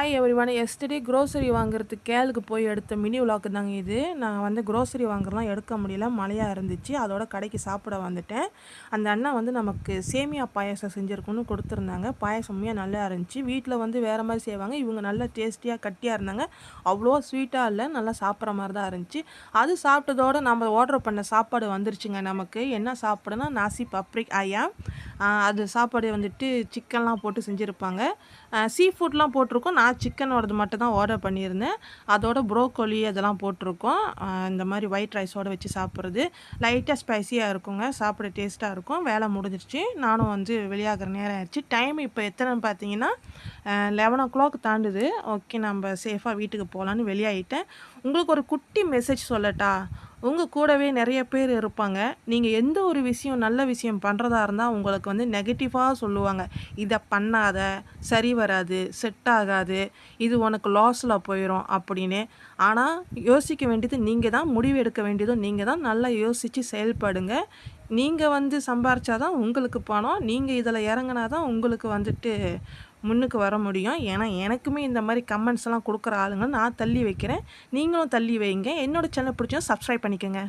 Hi everyone. Yesterday grocery வாங்குறதுக்கு கேளுக்கு போய் எடுத்த மினி விலாக் தாங்க இது. நான் வந்து க்ரோசரி வாங்குறலாம் எடுக்க முடியல, மழையாக இருந்துச்சு. அதோட கடைக்கு சாப்பிட வந்துட்டேன். அந்த அண்ணா வந்து நமக்கு சேமியா பாயாசம் செஞ்சுருக்குன்னு கொடுத்துருந்தாங்க. பாயாசம் உண்மையாக நல்லா இருந்துச்சு. வீட்டில் வந்து வேறு மாதிரி செய்வாங்க, இவங்க நல்லா டேஸ்டியாக கட்டியாக இருந்தாங்க. அவ்வளோ ஸ்வீட்டாக இல்லை, நல்லா சாப்பிட்ற மாதிரி தான் இருந்துச்சு. அது சாப்பிட்டதோடு நம்ம ஆர்டர் பண்ண சாப்பாடு வந்துருச்சுங்க. நமக்கு என்ன சாப்பிடுனா நாசி பப்ரிக் ஐயா, அது சாப்பாடு வந்துட்டு சிக்கன்லாம் போட்டு செஞ்சுருப்பாங்க. சீ ஃபுட்லாம் போட்டிருக்கோம். நான் சிக்கனோடது மட்டும் தான் ஆர்டர் பண்ணியிருந்தேன். அதோட ப்ரோக்கோலி அதெல்லாம் போட்டிருக்கோம். இந்த மாதிரி ஒயிட் ரைஸோடு வச்சு சாப்பிட்றது லைட்டாக ஸ்பைஸியாக இருக்குங்க. சாப்பிட டேஸ்ட்டாக இருக்கும். வேலை முடிஞ்சிருச்சு. நானும் வந்து வெளியாகிற நேரம் ஆயிடுச்சு. டைம் இப்போ எத்தனைன்னு பார்த்தீங்கன்னா 11 தாண்டுது. ஓகே, நம்ம சேஃபாக வீட்டுக்கு போகலான்னு வெளியாகிட்டேன். உங்களுக்கு ஒரு குட்டி மெசேஜ் சொல்லட்டா? உங்கள் கூடவே நிறைய பேர் இருப்பாங்க. நீங்கள் எந்த ஒரு விஷயம் நல்ல விஷயம் பண்ணுறதா இருந்தால் உங்களுக்கு வந்து நெகட்டிவாக சொல்லுவாங்க. இதை பண்ணாத, சரி வராது, செட் ஆகாது, இது உனக்கு லாஸில் போயிடும் அப்படின்னு. ஆனால் யோசிக்க வேண்டியது நீங்கள் தான், முடிவு எடுக்க வேண்டியதும் நீங்கள் தான். நல்லா யோசித்து செயல்படுங்க. நீங்கள் வந்து சம்பாரிச்சா தான் உங்களுக்கு பணம். நீங்கள் இதில் இறங்குனா தான் உங்களுக்கு வந்துட்டு முன்னுக்கு வர முடியும். ஏன்னா எனக்குமே இந்த மாதிரி கமெண்ட்ஸ்லாம் கொடுக்குற ஆளுங்க நான் தள்ளி வைக்கிறேன். நீங்களும் தள்ளி வைங்க. என்னோடய சேனல் பிடிச்சா சப்ஸ்கிரைப் பண்ணிக்கோங்க.